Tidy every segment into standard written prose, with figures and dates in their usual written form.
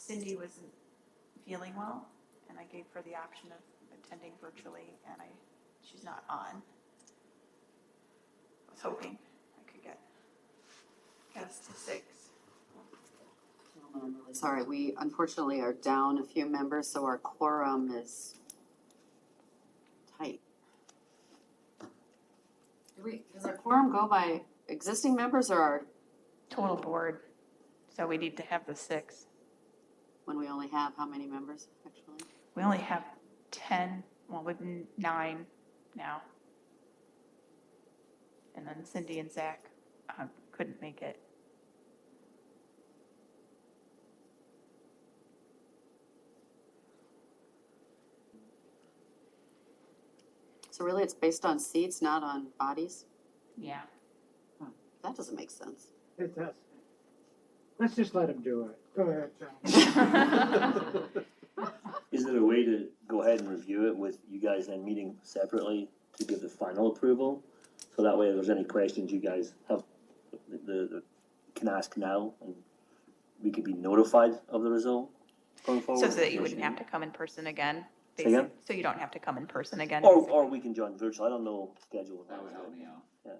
Cindy wasn't feeling well, and I gave her the option of attending virtually, and she's not on. I was hoping I could get us to 6. I'm really sorry. We unfortunately are down a few members, so our quorum is tight. Does our quorum go by existing members or our Total board. So we need to have the 6. when we only have how many members actually? We only have 10, well, with 9 now. And then Cindy and Zach couldn't make it. So really it's based on seats, not on bodies? Yeah. That doesn't make sense. It does. Let's just let him do it. Go ahead, John. Is there a way to go ahead and review it with you guys then meeting separately to give the final approval? So that way if there's any questions you guys have, can ask now and we could be notified of the result going forward? So that you wouldn't have to come in person again? Say again? So you don't have to come in person again? Or we can join virtual. I don't know schedule. That would help me out. Yeah.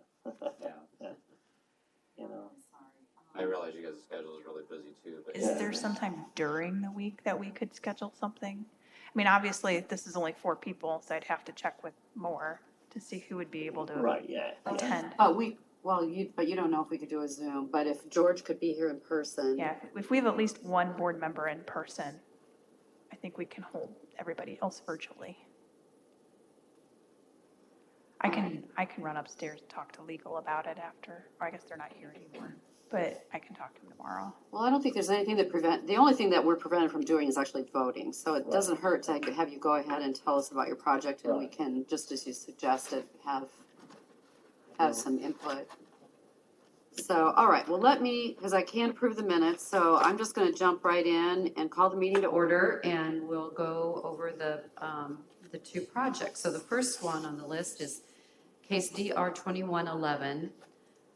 Yeah. You know. I realize you guys' schedule is really busy too, but. Is there some time during the week that we could schedule something? I mean, obviously, this is only 4 people, so I'd have to check with more to see who would be able to Right, yeah. attend. But you don't know if we could do a Zoom, but if George could be here in person. Yeah, if we have at least one board member in person, I think we can hold everybody else virtually. I can run upstairs and talk to legal about it after, or I guess they're not here anymore, but I can talk to them tomorrow. Well, I don't think there's anything the only thing that we're prevented from doing is actually voting. So it doesn't hurt to have you go ahead and tell us about your project and we can, just as you suggested, have some input. So, all right, well, because I can't approve the minutes, so I'm just gonna jump right in and call the meeting to order and we'll go over the 2 projects. So the first one on the list is case DR 2111,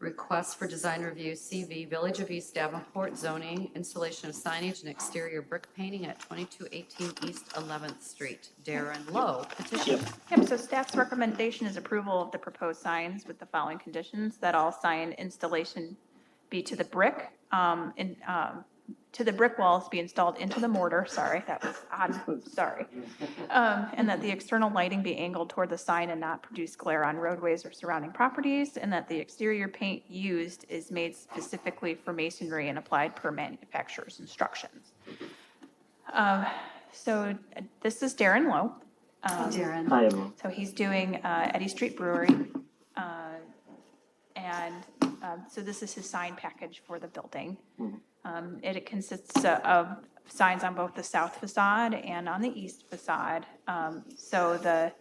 request for design review, CV, Village of East Davenport zoning, installation of signage and exterior brick painting at 2218 East 11th Street. Darren Lowe, petition. Yep, so staff's recommendation is approval of the proposed signs with the following conditions: that all sign installation be to the brick, to the brick walls be installed into the mortar, sorry, that was odd, sorry. And that the external lighting be angled toward the sign and not produce glare on roadways or surrounding properties, and that the exterior paint used is made specifically for masonry and applied per manufacturer's instructions. So this is Darren Lowe. Hi, Darren. Hi, everyone. So he's doing Eddy Street Brewery. So this is his sign package for the building. It consists of signs on both the south facade and on the east facade. So the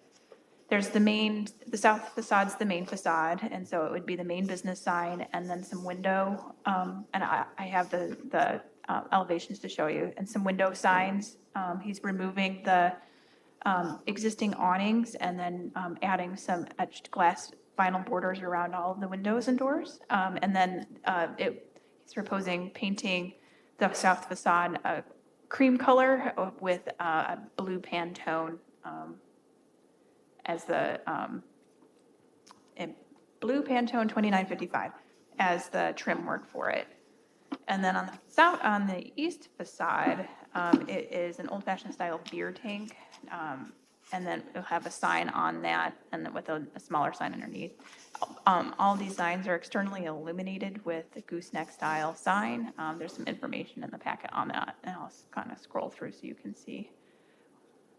south facade's the main facade, and so it would be the main business sign and then some window, and I have the elevations to show you, and some window signs. He's removing the existing awnings and then adding some etched glass vinyl borders around all of the windows and doors. And then he's proposing painting the south facade a cream color with a blue Pantone as the blue Pantone 2955 as the trim work for it. And then on the east facade, it is an old-fashioned style beer tank. And then it'll have a sign on that, and then with a smaller sign underneath. All these signs are externally illuminated with a gooseneck style sign. There's some information in the packet on that, and I'll kind of scroll through so you can see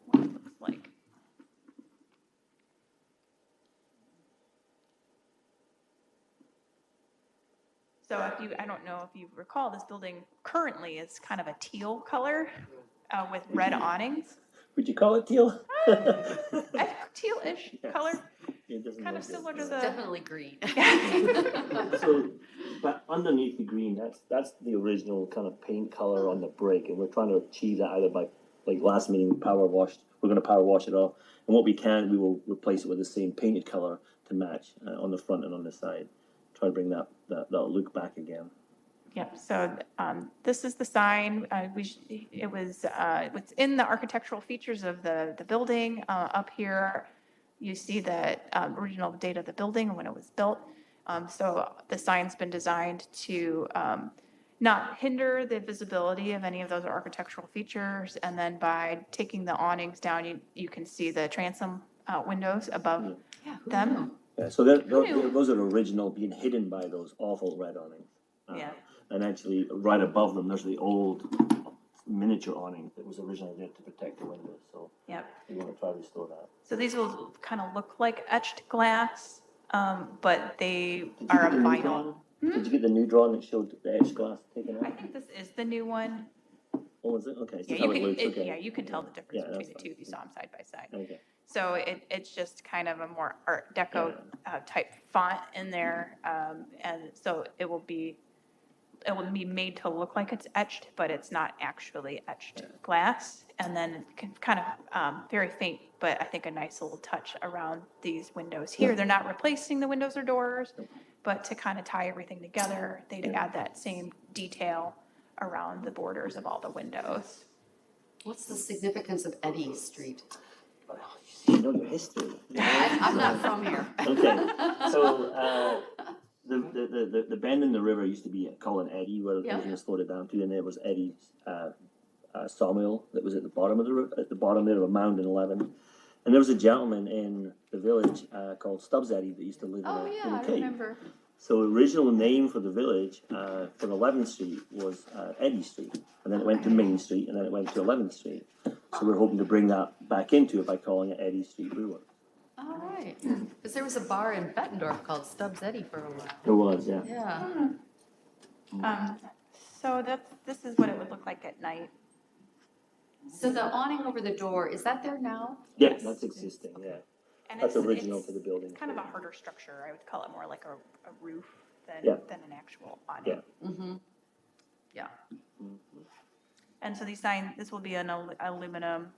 what it looks like. So I don't know if you recall, this building currently is kind of a teal color with red awnings. Would you call it teal? Teal-ish color, kind of similar to the. Definitely green. So, but underneath the green, that's the original kind of paint color on the brick, and we're trying to achieve that either by, like last meeting, we're going to power wash it off, and what we can, we will replace it with the same painted color to match on the front and on the side. Try to bring that look back again. Yep, so this is the sign. It's in the architectural features of the building. Up here, you see the original date of the building and when it was built. So the sign's been designed to not hinder the visibility of any of those architectural features. And then by taking the awnings down, you can see the transom windows above Yeah, who them. knew? Yeah, so those are original, being hidden by those awful red awnings. Yeah. And actually, right above them, there's the old miniature awning that was originally there to protect the windows, so Yep. we wanna try to restore that. So these will kind of look like etched glass, but they Did you are get a the new vinyl. drawing? Did you get the new drawing that showed the edge glass taken I out? think this is the new one. Oh, is it? Okay, so Yeah, that's you how it can, looks, okay. yeah, you can tell the difference Yeah, between that's the two fine. if you saw them side by side. Okay. So it's just kind of a more Art Deco type font in there. And so it will be made to look like it's etched, but it's not actually etched glass. And then kind of very faint, but I think a nice little touch around these windows here. They're not replacing the windows or doors, but to kind of tie everything together, they'd add that same detail around the borders of all the windows. What's the significance of Eddy Street? You know your history. I'm not from here. Okay, so, the bend in the river used to be called an eddy, where Yeah. they just slowed it down to, and there was Eddie's, sawmill that was at the bottom of the river, at the bottom there of a mound in 11. And there was a gentleman in the village, called Stubbs Eddy that used to live Oh, in yeah, a I cave. remember. So the original name for the village, for 11th Street was, Eddy Street, and then it went to Main Street, and then it went to 11th Street. So we're hoping to bring that back into it by calling it Eddy Street Brewer. All right, because there was a bar in Bettendorf called Stubbs Eddy for a while. There was, yeah. Yeah. So this is what it would look like at night. So the awning over the door, is that there now? Yeah, Yes. that's existing, yeah. And That's it's- original it's- to the building. It's kind of a harder structure. I would call it more like a roof Yeah. than an actual awning. Yeah. Mm-hmm. Yeah. And so this will be an aluminum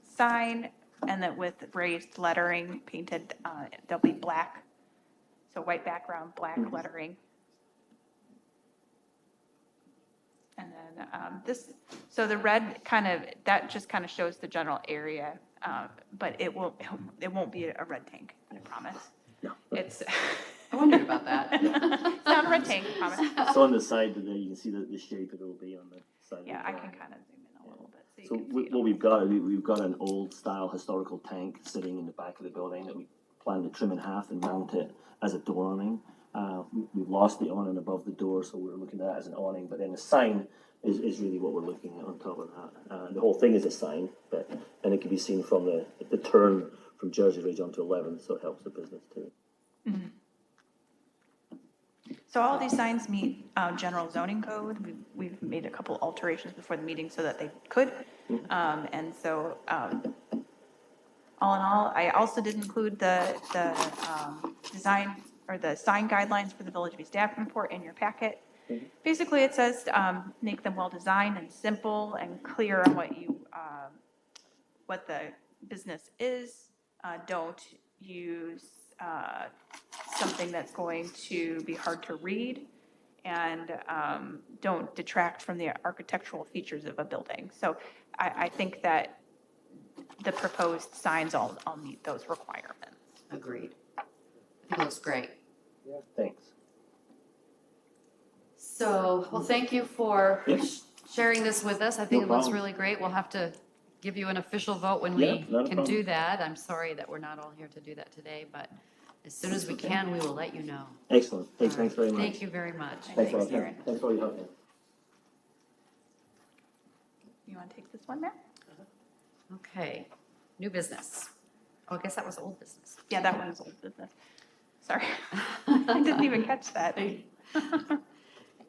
sign, and that with raised lettering painted, there'll be black. So white background, black lettering. And then so the red that just kind of shows the general area, but it won't be a red tank, I promise. No. It's, I wondered about that. it's not a red tank, I promise. So on the side there, you can see the shape it will be on the side. Yeah, of the I drawing. can kind of zoom in a little bit so you So can see it. what we've got, we've got an old style historical tank sitting in the back of the building that we plan to trim in half and mount it as a door awning. We've lost the awning above the door, so we're looking at that as an awning, but then the sign is really what we're looking at on top of that. The whole thing is a sign, and it can be seen from the turn from Jersey Ridge onto 11th, so it helps the business too. So all these signs meet general zoning code. We've made a couple alterations before the meeting so that they could. And so all in all, I also did include the design or the sign guidelines for the Village View staff report in your packet. Basically, it says make them well-designed and simple and clear on what the business is. Don't use something that's going to be hard to read, and don't detract from the architectural features of a building. So I think that the proposed signs all meet those requirements. Agreed. I think it looks great. Thanks. So, well, thank you for Yes. sharing this with us. I think it looks problem. really great. We'll have to give you an official vote when Yeah, we not a can problem. do that. I'm sorry that we're not all here to do that today, but as soon as we can, we will let you know. Excellent. Thanks All right. very much. Thank you very much. Thanks for all Thanks, your Erin. help. Thanks for all your help. You want to take this one, Matt? Okay, new business. Oh, I guess that was old business. Yeah, that one's old business. Sorry. I didn't even catch that.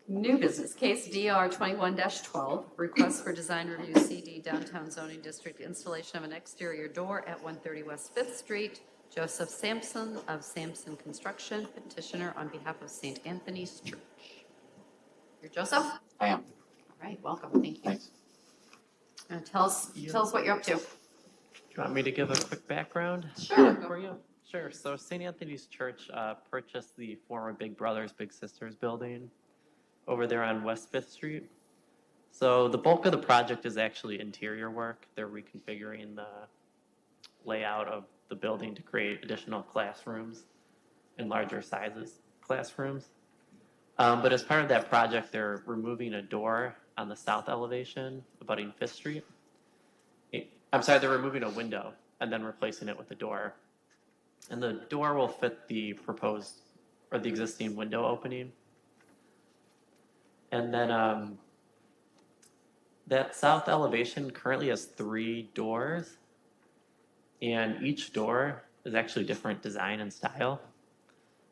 New business, case DR 21-12, request for design review CD Downtown Zoning District, installation of an exterior door at 130 West 5th Street. Joseph Sampson of Sampson Construction, petitioner on behalf of St. Anthony's Church. You're Joseph? I am. All right, welcome, thank you. Thanks. Tell us what you're up to. Do you want me to give a quick background Sure. for you? Sure. So St. Anthony's Church purchased the former Big Brothers Big Sisters building over there on West Fifth Street. So the bulk of the project is actually interior work. They're reconfiguring the layout of the building to create additional classrooms and larger sizes classrooms. But as part of that project, they're removing a door on the south elevation abutting Fifth Street. I'm sorry, they're removing a window and then replacing it with a door. And the door will fit the proposed or the existing window opening. And then that south elevation currently has 3 doors, and each door is actually different design and style.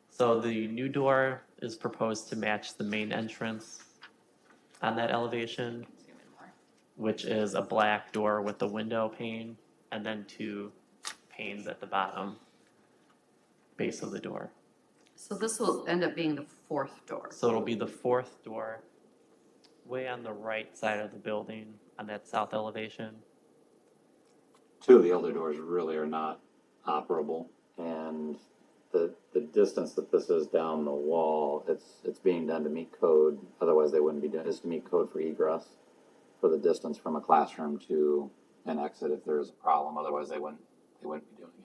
So the new door is proposed to match the main entrance on that elevation, which is a black door with the window pane and then 2 panes at the bottom base of the door. So this will end up being the 4th door. So it'll be the 4th door way on the right side of the building on that south elevation. 2 of the other doors really are not operable, and the distance that this is down the wall, it's being done to meet code. Otherwise, they wouldn't be doing. It's to meet code for egress, for the distance from a classroom to an exit if there is a problem. Otherwise, they wouldn't be doing it.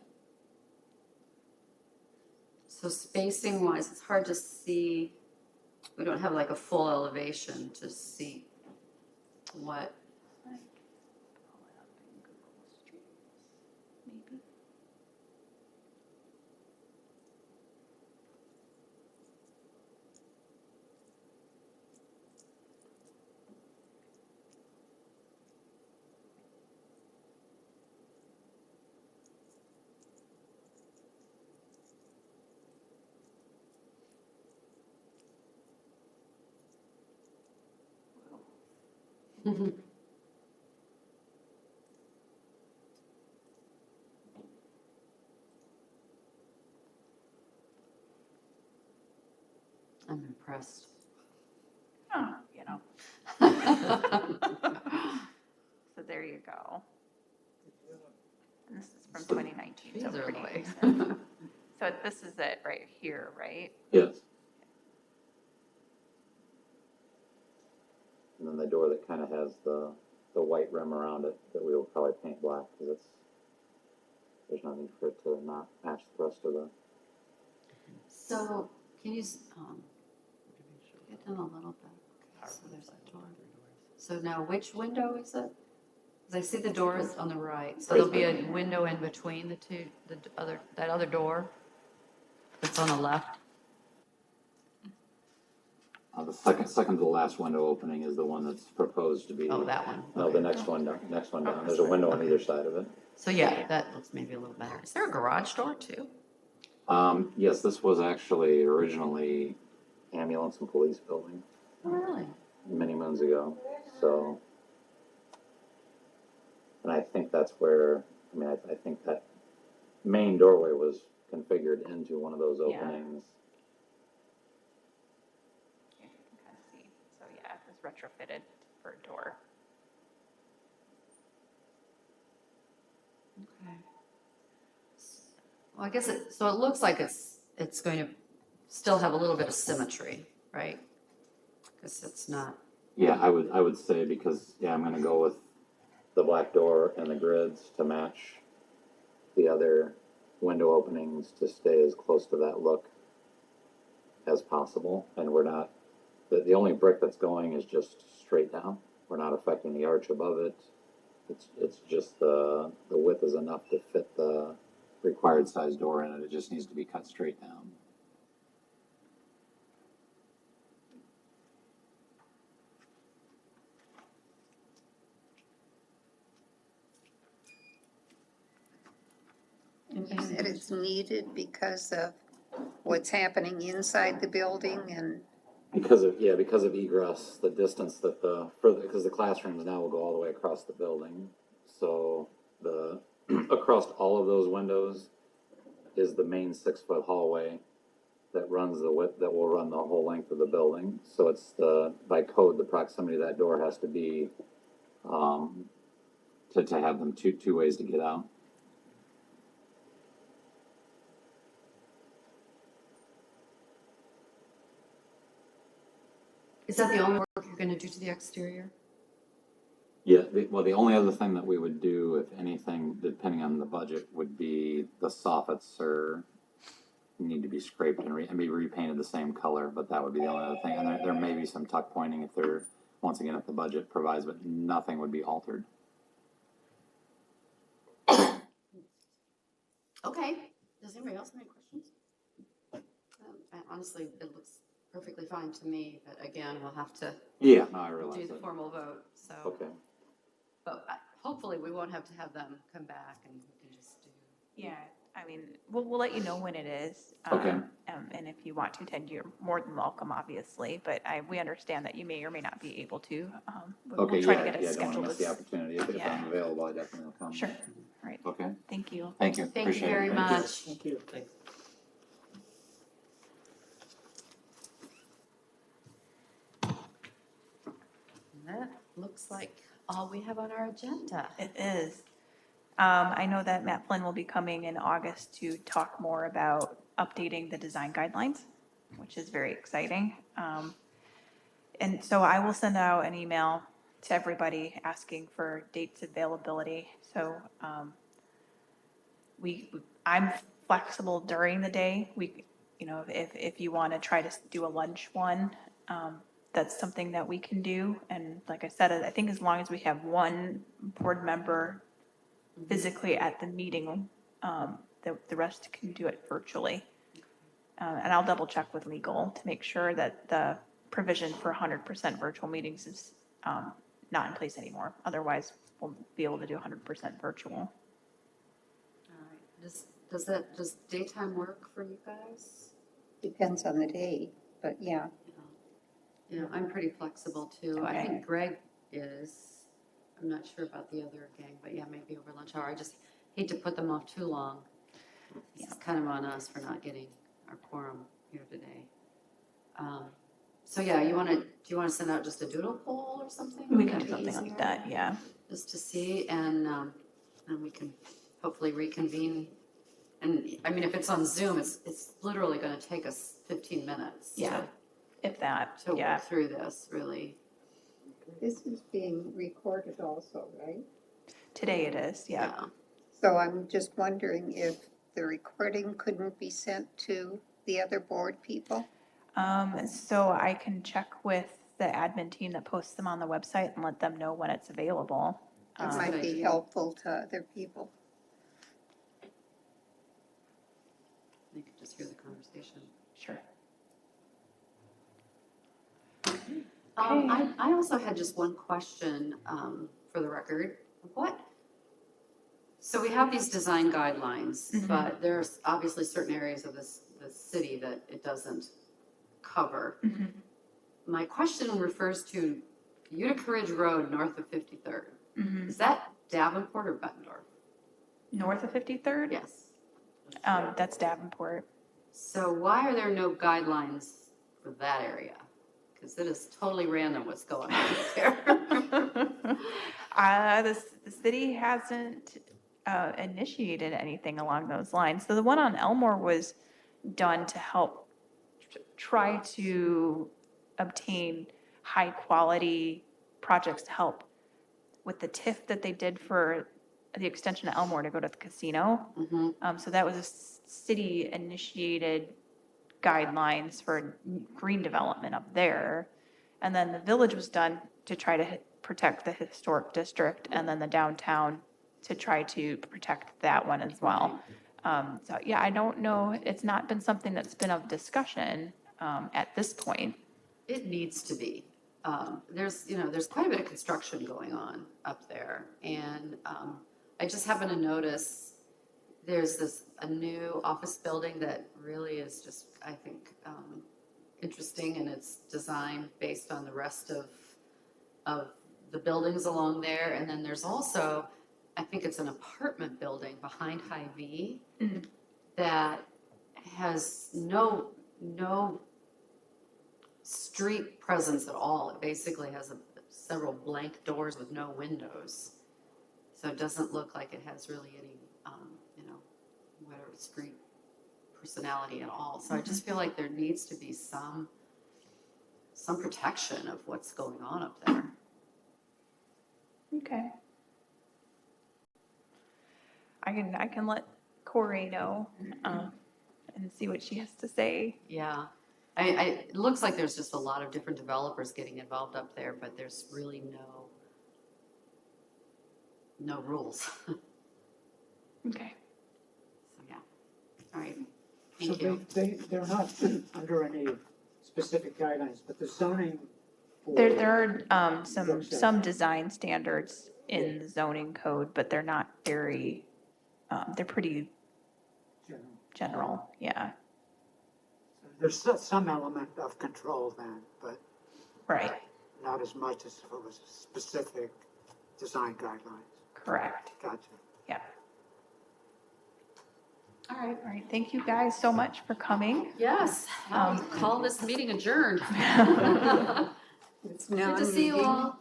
So spacing wise, it's hard to see. We don't have like a full elevation to see what. Maybe. I'm impressed. Oh, you know, so there you go. And this is from 2019, so These are pretty like- recent. So this is it right here, right? Yes. And then the door that kind of has the white rim around it that we will probably paint black because there's no need for it to not match the rest of the. So can you get down a little bit? Okay, so there's a door. So now which window is it? Because I see the door is on the right. So there'll be a window in between the two, that other door that's on the left. The second to the last window opening is the one that's proposed to be. Oh, that one. No, the next one down. There's a window on either side of it. So yeah, that looks maybe a little better. Is there a garage door too? Yes, this was actually originally ambulance and police building Oh, really? many moons ago. So, and I think that's where, I think that main doorway was configured into one of those Yeah. openings. Yeah, you can kind of see. So yeah, it was retrofitted for a door. Okay. Well, I guess so it looks like it's going to still have a little bit of symmetry, right? Because it's not, Yeah, I would say because, I'm going to go with the black door and the grids to match the other window openings to stay as close to that look as possible. And we're not, the only brick that's going is just straight down. We're not affecting the arch above it. It's just the width is enough to fit the required size door in it. It just needs to be cut straight down. And you said it's needed because of what's happening inside the building and, Because of egress, the distance that because the classrooms now will go all the way across the building. So the across all of those windows is the main 6-foot hallway that runs the width, that will run the whole length of the building. So it's by code, the proximity of that door has to be to have them two ways to get out. Is that the only work you're gonna do to the exterior? Yeah, well, the only other thing that we would do, if anything, depending on the budget, would be the soffits or need to be scraped and be repainted the same color, but that would be the only other thing. And there may be some tuck pointing if they're, once again, if the budget provides, but nothing would be altered. Okay, does anybody else have any questions? Honestly, it looks perfectly fine to me, but again, we'll have to Yeah, no, I realize do the that. formal vote, so. Okay. But hopefully we won't have to have them come back and we can just do. Yeah, I mean, we'll let you know when it is. Okay. And if you want to attend, you're more than welcome, obviously, but we understand that you may or may not be able to. We'll Okay, try yeah, to get it yeah, don't wanna scheduled miss the as. opportunity. If Yeah. I'm available, I definitely will come. Sure, right, Okay, thank you. thank you. Thank you Appreciate it. very Thank you. much. Thank you. Thanks. That looks like all we have on our agenda. It is. I know that Matt Flynn will be coming in August to talk more about updating the design guidelines, which is very exciting. And so I will send out an email to everybody asking for dates availability. So I'm flexible during the day. If you want to try to do a lunch one, that's something that we can do. And like I said, I think as long as we have one board member physically at the meeting, the rest can do it virtually. And I'll double check with legal to make sure that the provision for 100% virtual meetings is not in place anymore. Otherwise, we'll be able to do 100% virtual. All right. Does daytime work for you guys? Depends on the day, but yeah. Yeah, I'm pretty flexible too. I Okay. think Greg is. I'm not sure about the other gang, but yeah, maybe over lunch hour. I just hate to put them off too long. It's kind of on us for not getting our quorum here today. So yeah, do you want to send out just a doodle poll or something? We Would can do be something like easier? that, yeah. Just to see, and we can hopefully reconvene. And I mean, if it's on Zoom, it's literally going to take us 15 minutes. Yeah, if that, To yeah. work through this, really. This is being recorded also, right? Today it is, yeah. So I'm just wondering if the recording couldn't be sent to the other board people? So I can check with the admin team that posts them on the website and let them know when it's available. It That's a might good be idea. helpful to other people. You could just hear the conversation. Sure. I also had just one question for the record. So we have these design guidelines, Mhm. but there's obviously certain areas of this city that it doesn't cover. Mhm. My question refers to Utica Ridge Road north of 53rd. Mhm. Is that Davenport or Bettendorf? North of 53rd? Yes. That's Davenport. So why are there no guidelines for that area? Because it is totally random what's going on there. The city hasn't initiated anything along those lines. So the one on Elmore was done to help try to obtain high-quality projects to help with the TIF that they did for the extension of Elmore to go to the casino. Mhm. So that was a city-initiated guidelines for green development up there. And then the village was done to try to protect the historic district, and then the downtown to try to protect that one as well. So yeah, I don't know, it's not been something that's been of discussion at this point. It needs to be. There's quite a bit of construction going on up there. And I just happen to notice there's a new office building that really is just, I think, interesting in its design based on the rest of the buildings along there. And then there's also, I think it's an apartment building behind Hy-Vee that has no street presence at all. It basically has several blank doors with no windows. So it doesn't look like it has really any, whatever street personality at all. So I just feel like there needs to be some some protection of what's going on up there. Okay. I can let Corey know, and see what she has to say. Yeah. It looks like there's just a lot of different developers getting involved up there, but there's really no rules. Okay. So, yeah. All right. So Thank you. they're not under any specific guidelines, but the zoning. There are some Looks at- design standards in the zoning code, but they're not very, they're pretty general, yeah. There's some element of control then, but Right, not as much as if it was specific design guidelines. correct, Gotcha. yeah. All right. All right, thank you guys so much for coming. Yes. I'll call this meeting adjourned. It's now Good to see you meeting. all.